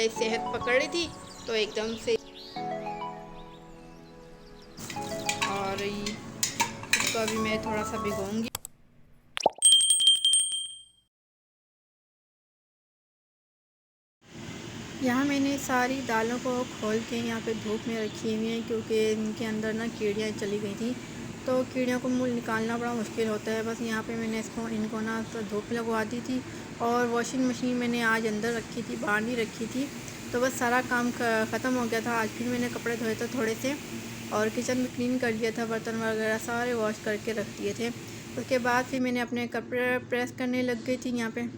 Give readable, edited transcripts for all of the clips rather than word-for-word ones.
सेहत पकड़ ली थी तो एकदम से, और इसको अभी मैं थोड़ा सा भिगोऊंगी। यहाँ मैंने सारी दालों को खोल के यहाँ पे धूप में रखी हुई हैं, क्योंकि इनके अंदर ना कीड़ियाँ चली गई थी, तो कीड़ियों को निकालना बड़ा मुश्किल होता है। बस यहाँ पे मैंने इनको ना तो धूप लगवा दी थी, और वॉशिंग मशीन मैंने आज अंदर रखी थी, बाहर नहीं रखी थी। तो बस सारा काम ख़त्म हो गया था। आज फिर मैंने कपड़े धोए थे थोड़े से, और किचन में क्लीन कर लिया था, बर्तन वगैरह सारे वॉश करके रख दिए थे। उसके बाद फिर मैंने अपने कपड़े प्रेस करने लग गई थी यहाँ पर।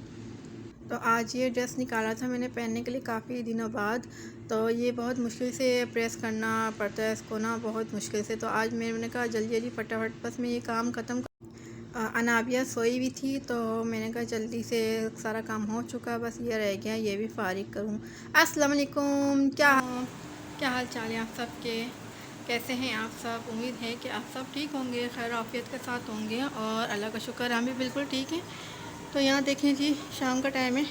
तो आज ये ड्रेस निकाला था मैंने पहनने के लिए काफ़ी दिनों बाद, तो ये बहुत मुश्किल से प्रेस करना पड़ता है इसको ना, बहुत मुश्किल से। तो आज मैंने कहा जल्दी जल्दी फटाफट बस मैं ये काम ख़त्म। अनाबिया सोई हुई थी, तो मैंने कहा जल्दी से सारा काम हो चुका, बस ये रह गया, ये भी फारिग करूँ। अस्सलाम वालेकुम, क्या हाल चाल है आप सबके, कैसे हैं आप सब? उम्मीद है कि आप सब ठीक होंगे, खैर आफियत के साथ होंगे, और अल्लाह का शुक्र हम भी बिल्कुल ठीक हैं। तो यहाँ देखें जी, शाम का टाइम है,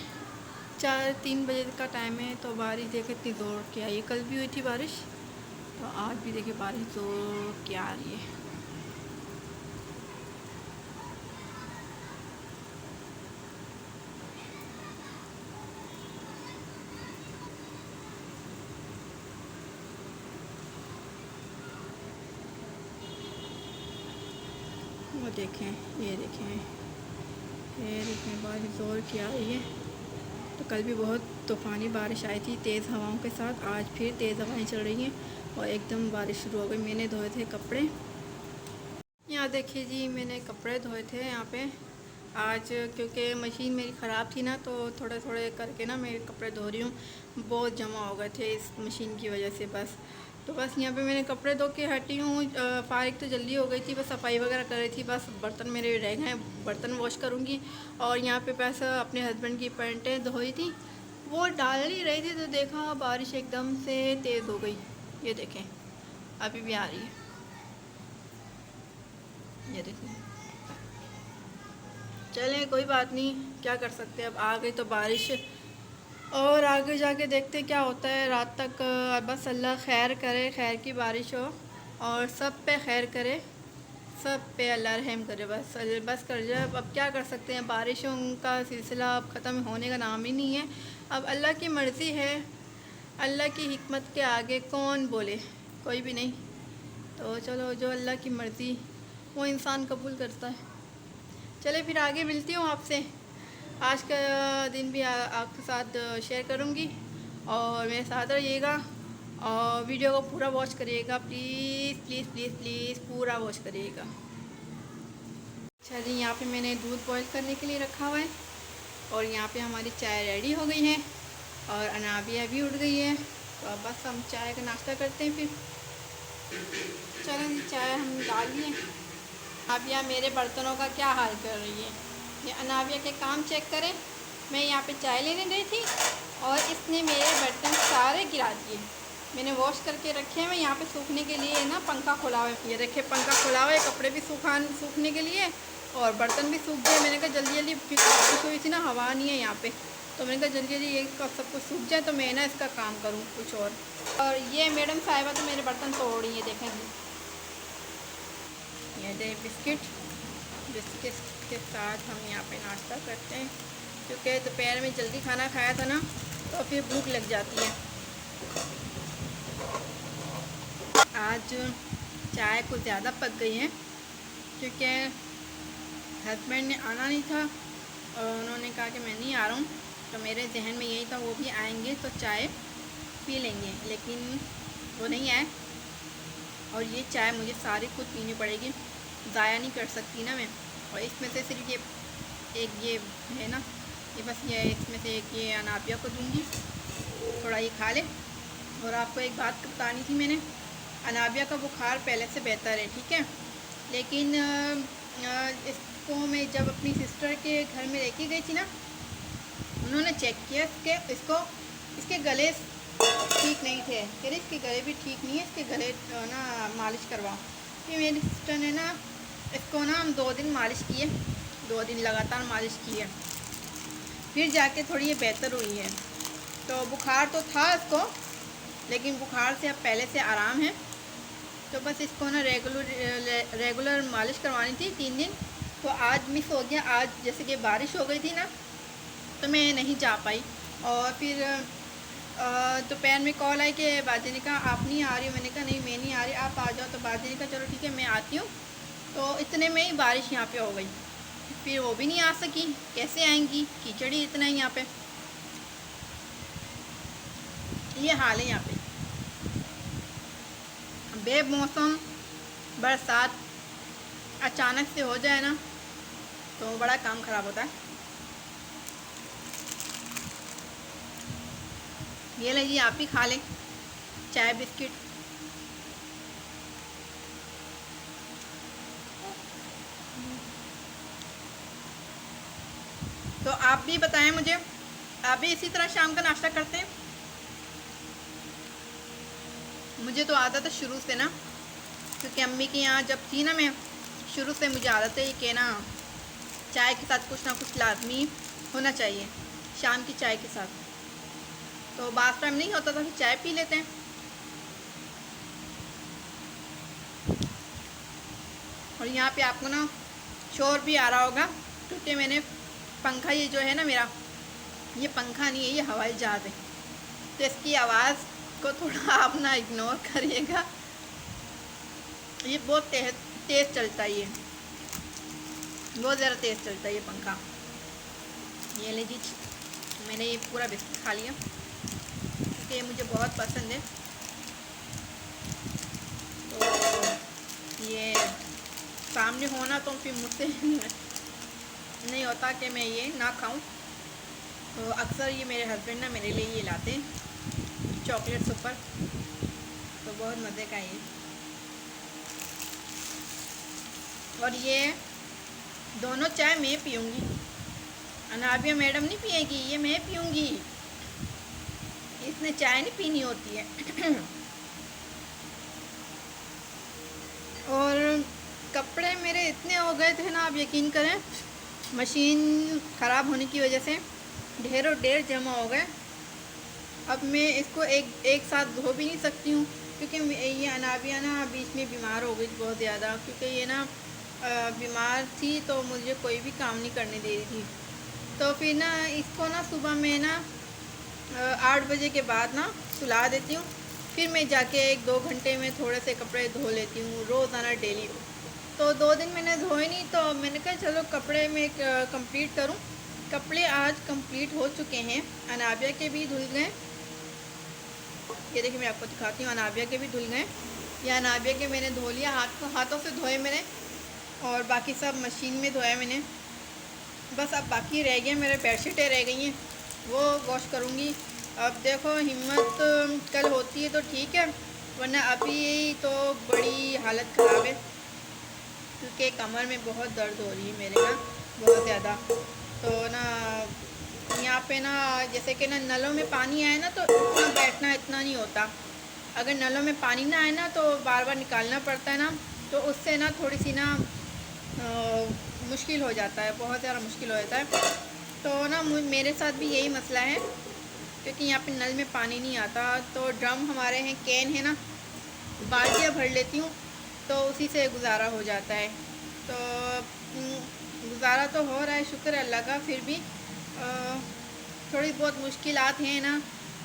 4-3 बजे का टाइम है, तो बारिश देखें इतनी ज़ोर की आई है। कल भी हुई थी बारिश, तो आज भी देखिए बारिश ज़ोर की आ रही है। वो देखें, ये देखें बारिश ज़ोर की आ रही है। तो कल भी बहुत तूफ़ानी बारिश आई थी तेज़ हवाओं के साथ, आज फिर तेज़ हवाएं चल रही हैं और एकदम बारिश शुरू हो गई। मैंने धोए थे कपड़े, यहाँ देखिए जी, मैंने कपड़े धोए थे यहाँ पे आज, क्योंकि मशीन मेरी ख़राब थी ना, तो थोड़े थोड़े करके ना मैं कपड़े धो रही हूँ। बहुत जमा हो गए थे इस मशीन की वजह से। बस यहाँ पे मैंने कपड़े धो के हटी हूँ। फारिग तो जल्दी हो गई थी, बस सफाई वगैरह कर रही थी, बस बर्तन मेरे रह गए, बर्तन वॉश करूँगी। और यहाँ पे पैसा अपने हस्बैंड की पैंटें धोई थी, वो डाल नहीं रही थी, तो देखा बारिश एकदम से तेज़ हो गई। ये देखें अभी भी आ रही है, ये देखें। चलें कोई बात नहीं, क्या कर सकते हैं, अब आ गई तो बारिश, और आगे जाके देखते क्या होता है रात तक। बस अल्लाह खैर करे, खैर की बारिश हो और सब पे खैर करे, सब पे अल्लाह रहम करे, बस कर जाए। अब क्या कर सकते हैं, बारिशों का सिलसिला अब ख़त्म होने का नाम ही नहीं है। अब अल्लाह की मर्ज़ी है, अल्लाह की हिकमत के आगे कौन बोले, कोई भी नहीं। तो चलो, जो अल्लाह की मर्ज़ी वो इंसान कबूल करता है। चले फिर आगे मिलती हूँ आपसे, आज का दिन भी आपके साथ शेयर करूँगी, और मेरे साथ रहिएगा, और वीडियो को पूरा वॉच करिएगा, प्लीज़ प्लीज़ प्लीज़ प्लीज़ पूरा वॉच करिएगा। अच्छा जी, यहाँ पे मैंने दूध बॉईल करने के लिए रखा हुआ है, और यहाँ पे हमारी चाय रेडी हो गई है, और अनाबिया भी उठ गई है। तो अब बस हम चाय का नाश्ता करते हैं फिर। चलें जी, चाय हम डाल लिए। अनाबिया मेरे बर्तनों का क्या हाल कर रही है, ये अनाबिया के काम चेक करें। मैं यहाँ पे चाय लेने गई थी, और इसने मेरे बर्तन सारे गिरा दिए। मैंने वॉश करके रखे हैं, मैं यहाँ पे सूखने के लिए ना पंखा खुला हुआ है, ये देखिए पंखा खुला हुआ है, कपड़े भी सूखने के लिए, और बर्तन भी सूख गए। मैंने कहा जल्दी जल्दी, बारिश हुई थी ना, हवा नहीं है यहाँ पे, तो मैंने कहा जल्दी जल्दी ये सब कुछ सूख जाए, तो मैं ना इसका काम करूँ कुछ और ये मैडम साहिबा तो मेरे बर्तन तोड़ रही है, देखेंगे। ये दे बिस्किट के साथ हम यहाँ पे नाश्ता करते हैं, क्योंकि दोपहर में जल्दी खाना खाया था ना, तो फिर भूख लग जाती है। आज चाय कुछ ज़्यादा पक गई है, क्योंकि हस्बैंड ने आना नहीं था, और उन्होंने कहा कि मैं नहीं आ रहा हूँ, तो मेरे जहन में यही था वो भी आएंगे तो चाय पी लेंगे, लेकिन वो नहीं आए, और ये चाय मुझे सारी खुद पीनी पड़ेगी, ज़ाया नहीं कर सकती ना मैं। और इसमें से सिर्फ ये एक ये है ना, ये बस ये इसमें से एक ये अनाबिया को दूंगी, थोड़ा ये खा ले। और आपको एक बात बतानी थी मैंने, अनाबिया का बुखार पहले से बेहतर है, ठीक है, लेकिन इसको मैं जब अपनी सिस्टर के घर में लेके गई थी ना, उन्होंने चेक किया इसके गले ठीक नहीं थे, फिर इसके गले भी ठीक नहीं है, इसके गले ना मालिश करवाओ। फिर मेरी सिस्टर ने ना इसको ना हम 2 दिन मालिश किए, 2 दिन लगातार मालिश किए, फिर जाके थोड़ी ये बेहतर हुई है। तो बुखार तो था इसको, लेकिन बुखार से अब पहले से आराम है। तो बस इसको ना रेगुलर मालिश करवानी थी 3 दिन। तो आज मिस हो गया, आज जैसे कि बारिश हो गई थी ना, तो मैं नहीं जा पाई। और फिर दोपहर में कॉल आई कि बाजी ने कहा आप नहीं आ रही हो। मैंने कहा नहीं मैं नहीं आ रही, आप आ जाओ। तो बाजी ने कहा चलो ठीक है मैं आती हूँ। तो इतने में ही बारिश यहाँ पे हो गई, फिर वो भी नहीं आ सकी, कैसे आएंगी, कीचड़ ही इतना है यहाँ पे। ये हाल है यहाँ पे, बेमौसम बरसात अचानक से हो जाए ना तो बड़ा काम ख़राब होता है। ये लीजिए आप भी खा लें चाय बिस्किट। तो आप भी बताएं मुझे, आप भी इसी तरह शाम का नाश्ता करते हैं? मुझे तो आदत है शुरू से ना, क्योंकि अम्मी के यहाँ जब थी ना, मैं शुरू से मुझे आदत है कि ना चाय के साथ कुछ ना कुछ लाजमी होना चाहिए, शाम की चाय के साथ। तो बास टाइम नहीं होता तो फिर चाय पी लेते हैं। और यहाँ पे आपको ना शोर भी आ रहा होगा, क्योंकि मैंने पंखा, ये जो है ना मेरा, ये पंखा नहीं है, ये हवाई जहाज़ है। तो इसकी आवाज़ को थोड़ा आप ना इग्नोर करिएगा, ये बहुत तेज़ चलता है, ये बहुत ज़्यादा तेज़ चलता है ये पंखा। ये लीजिए, मैंने ये पूरा बिस्किट खा लिया क्योंकि ये मुझे बहुत पसंद है। तो ये सामने होना तो फिर मुझसे नहीं होता कि मैं ये ना खाऊं। तो अक्सर ये मेरे हस्बैंड ना मेरे लिए ये लाते हैं चॉकलेट सुपर, तो बहुत मज़े का ये। और ये दोनों चाय मैं पीऊँगी, अनाबिया मैडम नहीं पिएगी, ये मैं पीऊँगी। इसने चाय नहीं पीनी होती है। और कपड़े मेरे इतने हो गए थे ना, आप यकीन करें, मशीन ख़राब होने की वजह से ढेरों ढेर जमा हो गए। अब मैं इसको एक साथ धो भी नहीं सकती हूँ, क्योंकि ये अनाबिया ना बीच में बीमार हो गई बहुत ज़्यादा, क्योंकि ये ना बीमार थी तो मुझे कोई भी काम नहीं करने दे रही थी। तो फिर ना इसको ना सुबह में ना 8 बजे के बाद ना सुला देती हूँ, फिर मैं जाके 1-2 घंटे में थोड़े से कपड़े धो लेती हूँ रोज़ाना डेली। तो 2 दिन मैंने धोए नहीं, तो मैंने कहा चलो कपड़े में कंप्लीट करूँ। कपड़े आज कंप्लीट हो चुके हैं, अनाबिया के भी धुल गए। ये देखिए मैं आपको दिखाती हूँ, अनाबिया के भी धुल गए। या अनाबिया के मैंने धो लिया, हाथों से धोए मैंने, और बाकी सब मशीन में धोया मैंने। बस अब बाकी रह गए मेरे बेडशीटें रह गई हैं, वो वॉश करूँगी। अब देखो हिम्मत कल होती है तो ठीक है, वरना अभी तो बड़ी हालत ख़राब है, क्योंकि कमर में बहुत दर्द हो रही है मेरे ना, बहुत ज़्यादा। तो ना यहाँ पे ना जैसे कि ना नलों में पानी आए ना तो इतना बैठना इतना नहीं होता। अगर नलों में पानी ना आए ना तो बार बार निकालना पड़ता है ना, तो उससे ना थोड़ी सी ना मुश्किल हो जाता है, बहुत ज़्यादा मुश्किल हो जाता है। तो ना मेरे साथ भी यही मसला है, क्योंकि यहाँ पे नल में पानी नहीं आता। तो ड्रम हमारे हैं, कैन है ना, बाल्टियाँ भर लेती हूँ, तो उसी से गुजारा हो जाता है। तो गुजारा तो हो रहा है, शुक्र है अल्लाह का। फिर भी थोड़ी बहुत मुश्किलात हैं ना,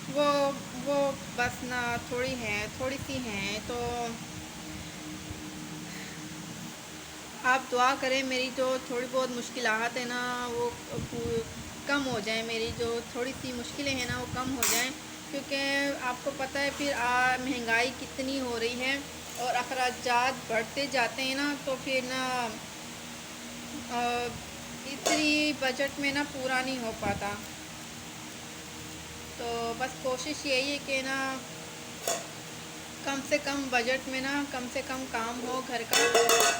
वो बस ना थोड़ी सी हैं। तो आप दुआ करें मेरी जो थोड़ी बहुत मुश्किलात है ना वो कम हो जाए, मेरी जो थोड़ी सी मुश्किलें हैं ना वो कम हो जाएं, क्योंकि आपको पता है फिर महंगाई कितनी हो रही है और अखराजात बढ़ते जाते हैं ना, तो फिर ना इतनी बजट में ना पूरा नहीं हो पाता। तो बस कोशिश यही है कि ना कम से कम बजट में ना कम से कम काम हो घर का।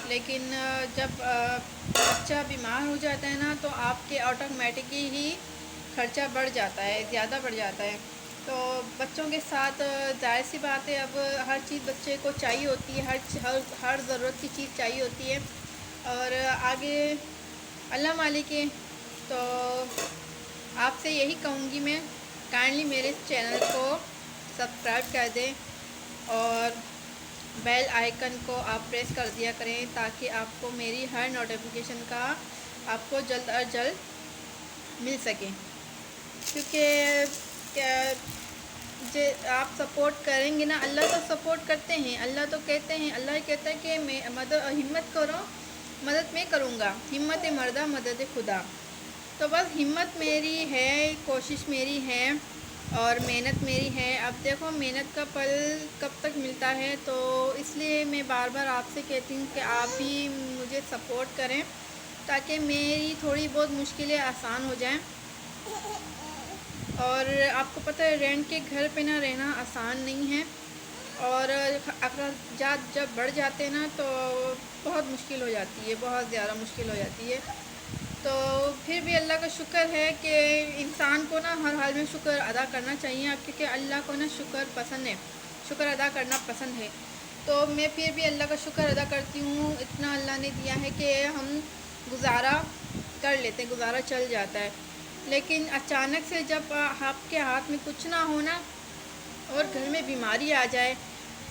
लेकिन जब बच्चा बीमार हो जाता है ना तो आपके ऑटोमेटिकली ही खर्चा बढ़ जाता है, ज़्यादा बढ़ जाता है। तो बच्चों के साथ जाहिर सी बात है, अब हर चीज़ बच्चे को चाहिए होती है, हर ज़रूरत की चीज़ चाहिए होती है। और आगे अल्लाह मालिक है। तो आपसे यही कहूँगी मैं काइंडली मेरे चैनल को सब्सक्राइब कर दें और बेल आइकन को आप प्रेस कर दिया करें ताकि आपको मेरी हर नोटिफिकेशन का आपको जल्द अज जल्द मिल सके। क्योंकि क्या आप सपोर्ट करेंगे ना, अल्लाह तो सपोर्ट करते हैं, अल्लाह तो कहते हैं, अल्लाह ही कहता है कि मैं हिम्मत करो, मदद मैं करूँगा, हिम्मत मर्दा मदद खुदा। तो बस हिम्मत मेरी है, कोशिश मेरी है और मेहनत मेरी है। अब देखो मेहनत का फल कब तक मिलता है, तो इसलिए मैं बार बार आपसे कहती हूँ कि आप भी मुझे सपोर्ट करें ताकि मेरी थोड़ी बहुत मुश्किलें आसान हो जाएं। और आपको पता है रेंट के घर पे ना रहना आसान नहीं है और अखराजात जब बढ़ जाते हैं ना तो बहुत मुश्किल हो जाती है, बहुत ज़्यादा मुश्किल हो जाती है। तो फिर भी अल्लाह का शुक्र है कि इंसान को ना हर हाल में शुक्र अदा करना चाहिए, क्योंकि अल्लाह को ना शुक्र पसंद है, शुक्र अदा करना पसंद है। तो मैं फिर भी अल्लाह का शुक्र अदा करती हूँ, इतना अल्लाह ने दिया है कि हम गुजारा कर लेते हैं, गुजारा चल जाता है। लेकिन अचानक से जब आपके हाथ में कुछ ना हो ना और घर में बीमारी आ जाए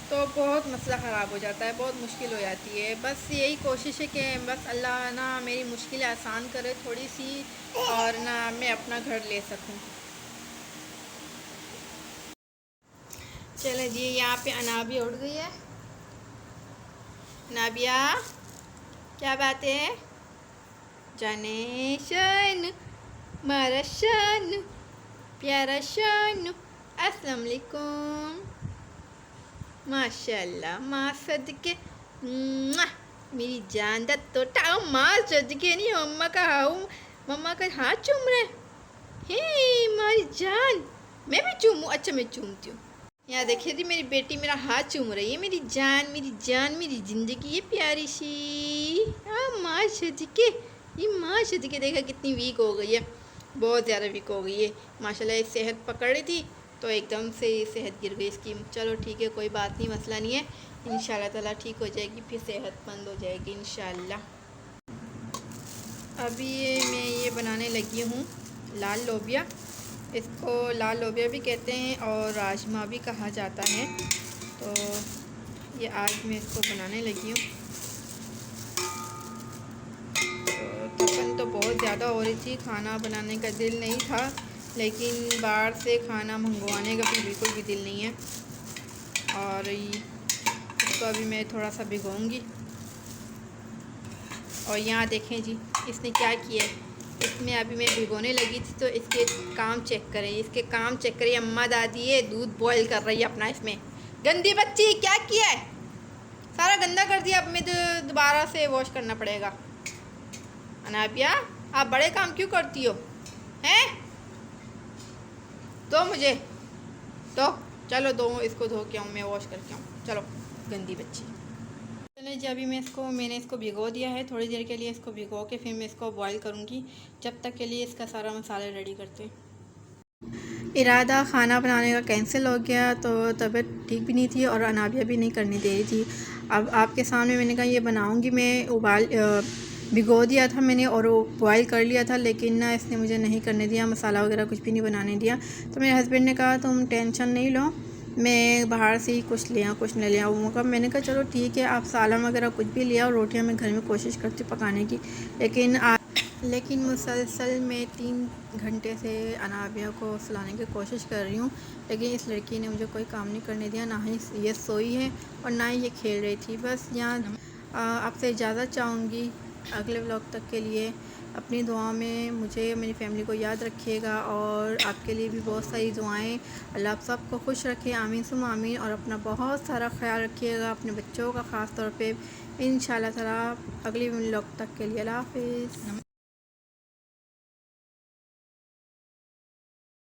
तो बहुत मसला ख़राब हो जाता है, बहुत मुश्किल हो जाती है। बस यही कोशिश है कि बस अल्लाह ना मेरी मुश्किलें आसान करे थोड़ी सी और ना मैं अपना घर ले सकूं। चले जी, यहाँ पे अनाबिया उड़ गई है। नाबिया क्या बात है? जाने शन मारा शन प्यारा शन, अस्सलाम वालेकुम, माशाल्लाह, माँ सदके, मेरी जान दा तो टाओ, माँ सदके नहीं मम्मा का हाउ, मम्मा का हाथ चूम रहे। हे मारी जान, मैं भी चूमूं? अच्छा मैं चूमती हूँ। यहाँ देखिए जी मेरी बेटी मेरा हाथ चूम रही है। मेरी जान, मेरी जान, मेरी ज़िंदगी है प्यारी सी। हाँ माँ सदके, ये माँ सदके देखा कितनी वीक हो गई है, बहुत ज़्यादा वीक हो गई है माशाल्लाह। एक सेहत पकड़ रही थी तो एकदम से सेहत गिर गई इसकी। चलो ठीक है, कोई बात नहीं, मसला नहीं है, इंशाल्लाह ताला ठीक हो जाएगी, फिर सेहतमंद हो जाएगी इंशाल्लाह। अभी मैं ये बनाने लगी हूँ लाल लोबिया। इसको लाल लोबिया भी कहते हैं और राजमा भी कहा जाता है। तो ये आज मैं इसको बनाने लगी हूँ। तो थकन तो बहुत ज़्यादा हो रही थी, खाना बनाने का दिल नहीं था, लेकिन बाहर से खाना मंगवाने का भी बिल्कुल भी दिल नहीं है। और इसको अभी मैं थोड़ा सा भिगोऊंगी। और यहाँ देखें जी इसने क्या किया है, इसमें अभी मैं भिगोने लगी थी तो इसके काम चेक करें, इसके काम चेक करें। अम्मा दादी ये दूध बॉईल कर रही है अपना, इसमें गंदी बच्ची क्या किया है, सारा गंदा कर दिया। अब मैं तो दोबारा से वॉश करना पड़ेगा। अनाबिया आप बड़े काम क्यों करती हो हैं? तो मुझे तो चलो दो, इसको धो के आऊँ, मैं वॉश करके आऊँ। चलो गंदी बच्ची। चलिए जी, अभी मैंने इसको भिगो दिया है थोड़ी देर के लिए। इसको भिगो के फिर मैं इसको बॉईल करूँगी। जब तक के लिए इसका सारा मसाला रेडी करते हैं। इरादा खाना बनाने का कैंसिल हो गया, तो तबीयत ठीक भी नहीं थी और अनाबिया भी नहीं करनी दे रही थी। अब आपके सामने मैंने कहा ये बनाऊँगी। मैं भिगो दिया था मैंने और बॉयल कर लिया था, लेकिन ना इसने मुझे नहीं करने दिया, मसाला वगैरह कुछ भी नहीं बनाने दिया। तो मेरे हस्बैंड ने कहा तुम टेंशन नहीं लो, मैं बाहर से ही कुछ ले आऊँ, कुछ नहीं ले आऊँ। मैंने कहा चलो ठीक है, आप सालन वगैरह कुछ भी ले आओ, रोटियाँ मैं घर में कोशिश करती हूँ पकाने की। लेकिन मुसलसल मैं 3 घंटे से अनाबिया को सुलाने की कोशिश कर रही हूँ, लेकिन इस लड़की ने मुझे कोई काम नहीं करने दिया। ना ही ये सोई है और ना ही ये खेल रही थी। बस यहाँ आपसे इजाज़त चाहूँगी। अगले व्लॉग तक के लिए अपनी दुआ में मुझे, मेरी फैमिली को याद रखिएगा और आपके लिए भी बहुत सारी दुआएं। अल्लाह आप सबको खुश रखे, आमीन सुम आमीन। और अपना बहुत सारा ख्याल रखिएगा, अपने बच्चों का ख़ास तौर पे। इंशाल्लाह ताला अगली व्लॉग तक के लिए अल्लाह हाफ़िज़।